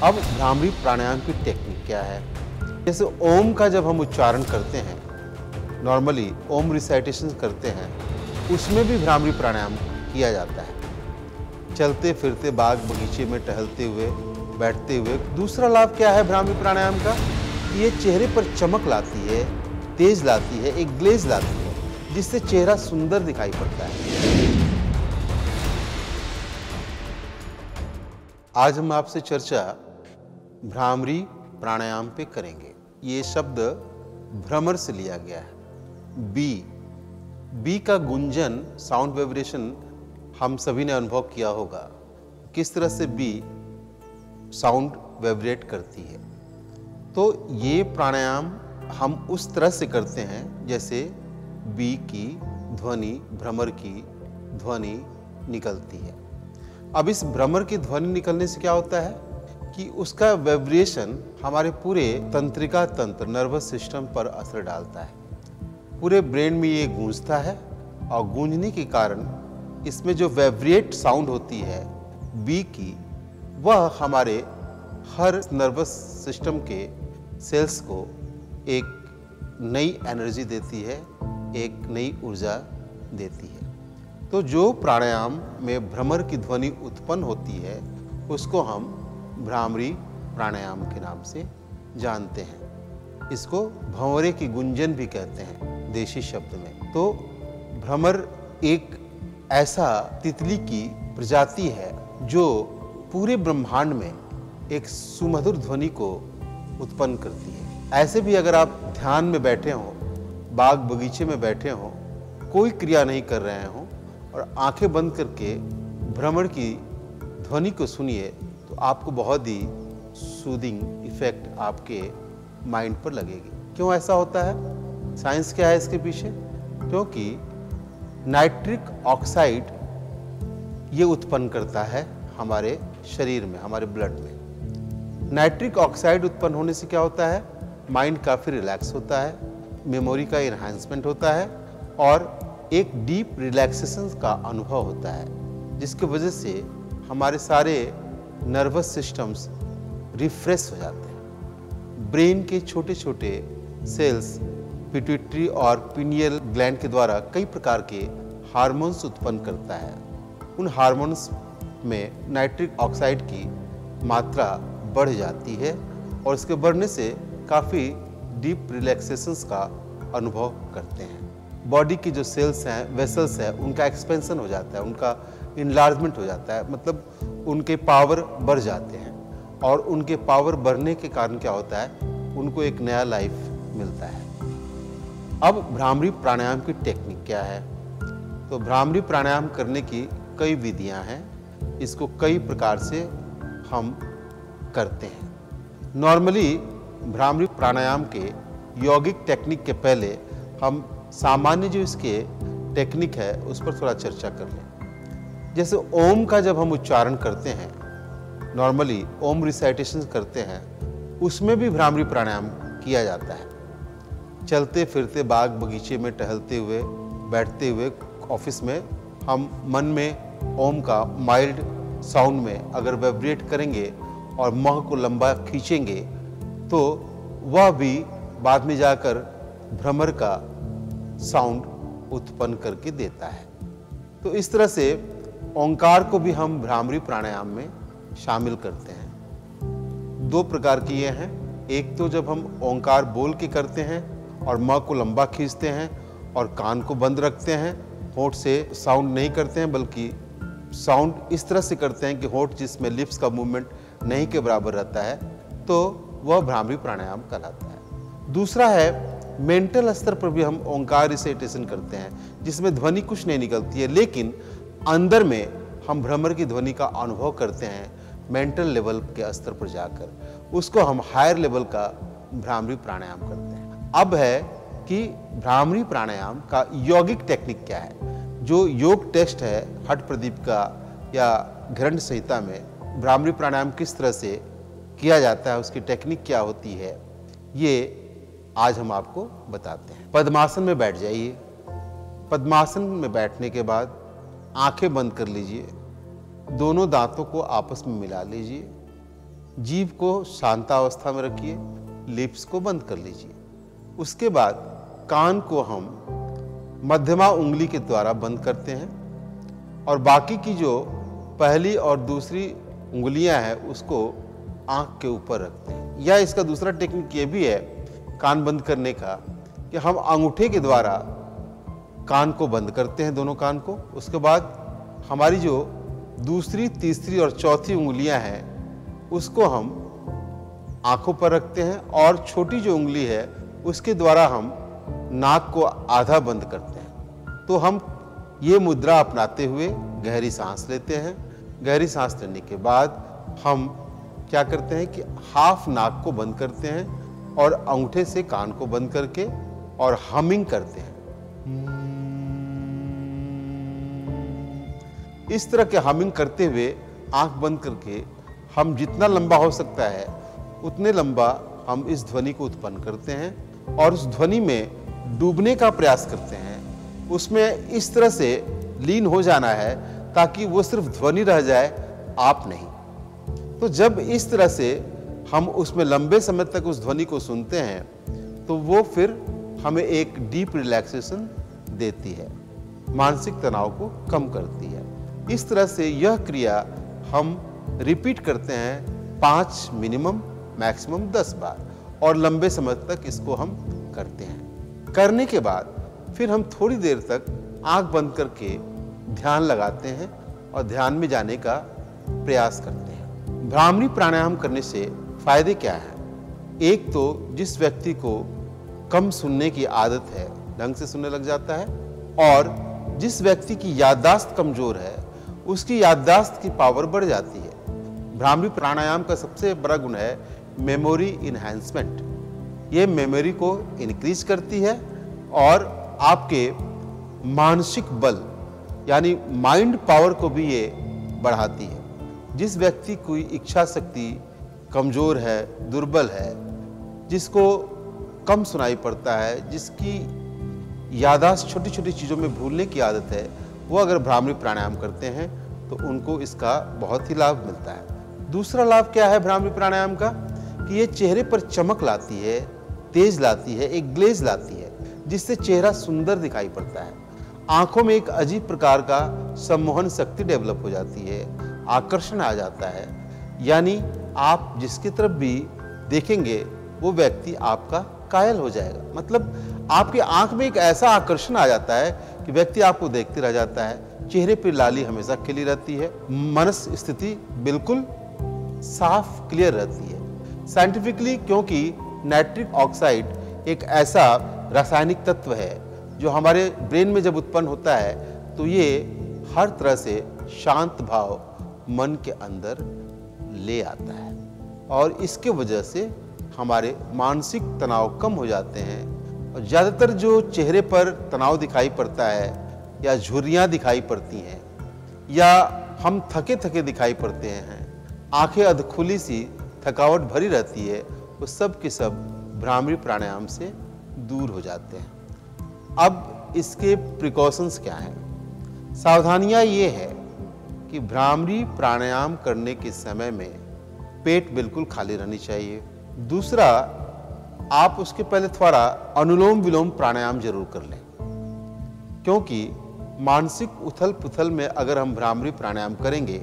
अब भ्रामरी प्राणायाम की टेक्निक क्या है? जैसे ओम का जब हम उच्चारण करते हैं, नॉर्मली ओम रिसाइटेशन करते हैं, उसमें भी भ्रामरी प्राणायाम किया जाता है। चलते फिरते बाग बगीचे में टहलते हुए, बैठते हुए। दूसरा लाभ क्या है भ्रामरी प्राणायाम का? ये चेहरे पर चमक लाती है, तेज लाती है, एक ग्लेज लाती है, जिससे चेहरा सुंदर दिखाई पड़ता है। आज हम आपसे चर्चा भ्रामरी प्राणायाम पे करेंगे। ये शब्द भ्रमर से लिया गया है। बी का गुंजन, साउंड वाइब्रेशन हम सभी ने अनुभव किया होगा, किस तरह से बी साउंड वाइब्रेट करती है। तो ये प्राणायाम हम उस तरह से करते हैं जैसे बी की ध्वनि, भ्रमर की ध्वनि निकलती है। अब इस भ्रमर की ध्वनि निकलने से क्या होता है कि उसका वाइब्रेशन हमारे पूरे तंत्रिका तंत्र, नर्वस सिस्टम पर असर डालता है। पूरे ब्रेन में ये गूंजता है और गूंजने के कारण इसमें जो वाइब्रेट साउंड होती है बी की, वह हमारे हर नर्वस सिस्टम के सेल्स को एक नई एनर्जी देती है, एक नई ऊर्जा देती है। तो जो प्राणायाम में भ्रमर की ध्वनि उत्पन्न होती है उसको हम भ्रामरी प्राणायाम के नाम से जानते हैं। इसको भंवरे की गुंजन भी कहते हैं देशी शब्द में। तो भ्रमर एक ऐसा तितली की प्रजाति है जो पूरे ब्रह्मांड में एक सुमधुर ध्वनि को उत्पन्न करती है। ऐसे भी अगर आप ध्यान में बैठे हों, बाग बगीचे में बैठे हों, कोई क्रिया नहीं कर रहे हों और आंखें बंद करके भ्रमर की ध्वनि को सुनिए तो आपको बहुत ही सूदिंग इफेक्ट आपके माइंड पर लगेगी। क्यों ऐसा होता है? साइंस क्या है इसके पीछे? क्योंकि नाइट्रिक ऑक्साइड ये उत्पन्न करता है हमारे शरीर में, हमारे ब्लड में। नाइट्रिक ऑक्साइड उत्पन्न होने से क्या होता है? माइंड काफ़ी रिलैक्स होता है, मेमोरी का इन्हांसमेंट होता है और एक डीप रिलैक्सेशन का अनुभव होता है, जिसकी वजह से हमारे सारे नर्वस सिस्टम्स रिफ्रेश हो जाते हैं। ब्रेन के छोटे छोटे सेल्स पिट्यूटरी और पिनियल ग्लैंड के द्वारा कई प्रकार के हार्मोन्स उत्पन्न करता है। उन हार्मोन्स में नाइट्रिक ऑक्साइड की मात्रा बढ़ जाती है और इसके बढ़ने से काफ़ी डीप रिलैक्सेशंस का अनुभव करते हैं। बॉडी की जो सेल्स हैं, वेसल्स हैं, उनका एक्सपेंशन हो जाता है, उनका इनलार्जमेंट हो जाता है, मतलब उनके पावर बढ़ जाते हैं और उनके पावर बढ़ने के कारण क्या होता है? उनको एक नया लाइफ मिलता है। अब भ्रामरी प्राणायाम की टेक्निक क्या है? तो भ्रामरी प्राणायाम करने की कई विधियां हैं, इसको कई प्रकार से हम करते हैं। नॉर्मली भ्रामरी प्राणायाम के यौगिक टेक्निक के पहले हम सामान्य जो इसके टेक्निक है उस पर थोड़ा चर्चा कर लें। जैसे ओम का जब हम उच्चारण करते हैं, नॉर्मली ओम रिसाइटेशन करते हैं, उसमें भी भ्रामरी प्राणायाम किया जाता है। चलते फिरते बाग बगीचे में टहलते हुए, बैठते हुए, ऑफिस में हम मन में ओम का माइल्ड साउंड में अगर वाइब्रेट करेंगे और मुंह को लंबा खींचेंगे तो वह भी बाद में जाकर भ्रमर का साउंड उत्पन्न करके देता है। तो इस तरह से ओंकार को भी हम भ्रामरी प्राणायाम में शामिल करते हैं। दो प्रकार की ये हैं। एक तो जब हम ओंकार बोल के करते हैं और मुंह को लंबा खींचते हैं और कान को बंद रखते हैं, होंठ से साउंड नहीं करते हैं, बल्कि साउंड इस तरह से करते हैं कि होंठ जिसमें लिप्स का मूवमेंट नहीं के बराबर रहता है, तो वह भ्रामरी प्राणायाम कहलाता है। दूसरा है मेंटल स्तर पर भी हम ओंकार रिसाइटेशन करते हैं, जिसमें ध्वनि कुछ नहीं निकलती है, लेकिन अंदर में हम भ्रमर की ध्वनि का अनुभव करते हैं मेंटल लेवल के स्तर पर जाकर। उसको हम हायर लेवल का भ्रामरी प्राणायाम करते हैं। अब है कि भ्रामरी प्राणायाम का यौगिक टेक्निक क्या है। जो योग टेस्ट है हठ प्रदीप का या घृण संहिता में भ्रामरी प्राणायाम किस तरह से किया जाता है, उसकी टेक्निक क्या होती है, ये आज हम आपको बताते हैं। पद्मासन में बैठ जाइए। पद्मासन में बैठने के बाद आंखें बंद कर लीजिए, दोनों दांतों को आपस में मिला लीजिए जीभ को शांतावस्था में रखिए, लिप्स को बंद कर लीजिए। उसके बाद कान को हम मध्यमा उंगली के द्वारा बंद करते हैं और बाकी की जो पहली और दूसरी उंगलियां हैं उसको आंख के ऊपर रखते हैं। या इसका दूसरा टेक्निक ये भी है कान बंद करने का कि हम अंगूठे के द्वारा कान को बंद करते हैं, दोनों कान को। उसके बाद हमारी जो दूसरी, तीसरी और चौथी उंगलियां हैं उसको हम आंखों पर रखते हैं और छोटी जो उंगली है उसके द्वारा हम नाक को आधा बंद करते हैं। तो हम ये मुद्रा अपनाते हुए गहरी सांस लेते हैं। गहरी सांस लेने के बाद हम क्या करते हैं कि हाफ नाक को बंद करते हैं और अंगूठे से कान को बंद करके और हमिंग करते हैं। इस तरह के हमिंग करते हुए आंख बंद करके हम जितना लंबा हो सकता है उतने लंबा हम इस ध्वनि को उत्पन्न करते हैं और उस ध्वनि में डूबने का प्रयास करते हैं। उसमें इस तरह से लीन हो जाना है ताकि वो सिर्फ ध्वनि रह जाए, आप नहीं। तो जब इस तरह से हम उसमें लंबे समय तक उस ध्वनि को सुनते हैं तो वो फिर हमें एक डीप रिलैक्सेशन देती है, मानसिक तनाव को कम करती है। इस तरह से यह क्रिया हम रिपीट करते हैं 5 मिनिमम, मैक्सिमम 10 बार और लंबे समय तक इसको हम करते हैं। करने के बाद फिर हम थोड़ी देर तक आंख बंद करके ध्यान लगाते हैं और ध्यान में जाने का प्रयास करते हैं। भ्रामरी प्राणायाम करने से फायदे क्या हैं? एक तो जिस व्यक्ति को कम सुनने की आदत है ढंग से सुनने लग जाता है, और जिस व्यक्ति की याददाश्त कमजोर है उसकी याददाश्त की पावर बढ़ जाती है। भ्रामरी प्राणायाम का सबसे बड़ा गुण है मेमोरी इनहैंसमेंट। ये मेमोरी को इंक्रीज करती है और आपके मानसिक बल यानी माइंड पावर को भी ये बढ़ाती है। जिस व्यक्ति की इच्छा शक्ति कमजोर है, दुर्बल है, जिसको कम सुनाई पड़ता है, जिसकी याददाश्त छोटी छोटी चीज़ों में भूलने की आदत है, वो अगर भ्रामरी प्राणायाम करते हैं तो उनको इसका बहुत ही लाभ मिलता है। दूसरा लाभ क्या है भ्रामरी प्राणायाम का कि ये चेहरे पर चमक लाती है, तेज लाती है, एक ग्लेज लाती है, जिससे चेहरा सुंदर दिखाई पड़ता है। आंखों में एक अजीब प्रकार का सम्मोहन शक्ति डेवलप हो जाती है, आकर्षण आ जाता है, यानी आप जिसकी तरफ भी देखेंगे वो व्यक्ति आपका कायल हो जाएगा। मतलब आपकी आंख में एक ऐसा आकर्षण आ जाता है कि व्यक्ति आपको देखते रह जाता है। चेहरे पर लाली हमेशा खिली रहती है, मनस स्थिति बिल्कुल साफ क्लियर रहती है। साइंटिफिकली, क्योंकि नाइट्रिक ऑक्साइड एक ऐसा रासायनिक तत्व है जो हमारे ब्रेन में जब उत्पन्न होता है तो ये हर तरह से शांत भाव मन के अंदर ले आता है और इसके वजह से हमारे मानसिक तनाव कम हो जाते हैं। और ज़्यादातर जो चेहरे पर तनाव दिखाई पड़ता है या झुर्रियाँ दिखाई पड़ती हैं या हम थके थके दिखाई पड़ते हैं, आंखें अधखुली सी थकावट भरी रहती है, वो सब के सब भ्रामरी प्राणायाम से दूर हो जाते हैं। अब इसके प्रिकॉशंस क्या हैं? सावधानियां ये है कि भ्रामरी प्राणायाम करने के समय में पेट बिल्कुल खाली रहनी चाहिए। दूसरा, आप उसके पहले थोड़ा अनुलोम विलोम प्राणायाम जरूर कर लें, क्योंकि मानसिक उथल पुथल में अगर हम भ्रामरी प्राणायाम करेंगे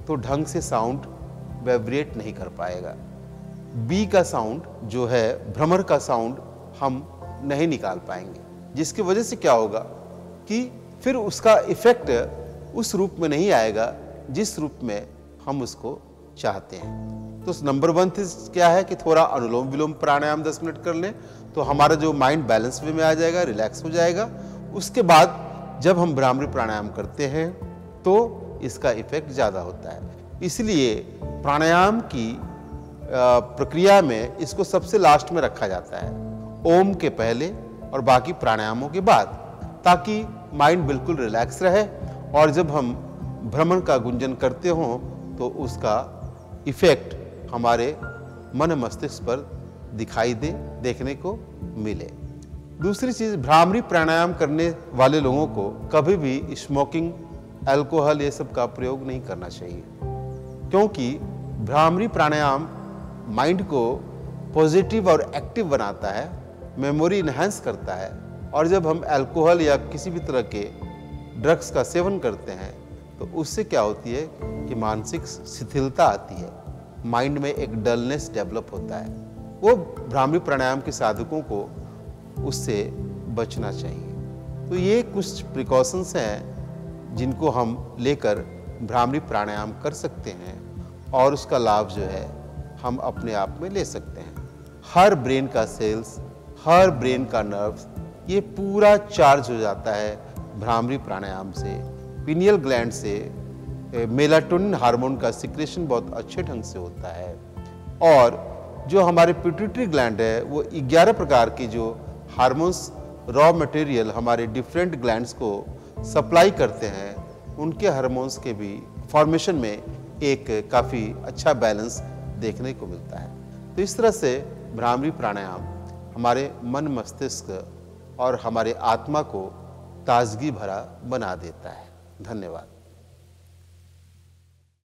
तो ढंग से साउंड वाइब्रेट नहीं कर पाएगा। बी का साउंड जो है, भ्रमर का साउंड हम नहीं निकाल पाएंगे, जिसकी वजह से क्या होगा कि फिर उसका इफेक्ट उस रूप में नहीं आएगा जिस रूप में हम उसको चाहते हैं। तो नंबर 1 क्या है कि थोड़ा अनुलोम विलोम प्राणायाम 10 मिनट कर लें तो हमारा जो माइंड बैलेंस वे में आ जाएगा, रिलैक्स हो जाएगा। उसके बाद जब हम भ्रामरी प्राणायाम करते हैं तो इसका इफेक्ट ज़्यादा होता है। इसलिए प्राणायाम की प्रक्रिया में इसको सबसे लास्ट में रखा जाता है, ओम के पहले और बाकी प्राणायामों के बाद, ताकि माइंड बिल्कुल रिलैक्स रहे और जब हम भ्रमण का गुंजन करते हों तो उसका इफेक्ट हमारे मन मस्तिष्क पर दिखाई दे, देखने को मिले। दूसरी चीज़, भ्रामरी प्राणायाम करने वाले लोगों को कभी भी स्मोकिंग, अल्कोहल ये सब का प्रयोग नहीं करना चाहिए, क्योंकि भ्रामरी प्राणायाम माइंड को पॉजिटिव और एक्टिव बनाता है, मेमोरी इन्हेंस करता है। और जब हम अल्कोहल या किसी भी तरह के ड्रग्स का सेवन करते हैं तो उससे क्या होती है कि मानसिक शिथिलता आती है, माइंड में एक डलनेस डेवलप होता है। वो भ्रामरी प्राणायाम के साधकों को उससे बचना चाहिए। तो ये कुछ प्रिकॉशंस हैं जिनको हम लेकर भ्रामरी प्राणायाम कर सकते हैं और उसका लाभ जो है हम अपने आप में ले सकते हैं। हर ब्रेन का सेल्स, हर ब्रेन का नर्व्स, ये पूरा चार्ज हो जाता है भ्रामरी प्राणायाम से। पिनियल ग्लैंड से मेलाटोनिन हार्मोन का सिक्रेशन बहुत अच्छे ढंग से होता है और जो हमारे पिट्यूटरी ग्लैंड है वो 11 प्रकार की जो हार्मोन्स रॉ मटेरियल हमारे डिफरेंट ग्लैंड्स को सप्लाई करते हैं, उनके हार्मोन्स के भी फॉर्मेशन में एक काफ़ी अच्छा बैलेंस देखने को मिलता है। तो इस तरह से भ्रामरी प्राणायाम हमारे मन मस्तिष्क और हमारे आत्मा को ताजगी भरा बना देता है। धन्यवाद।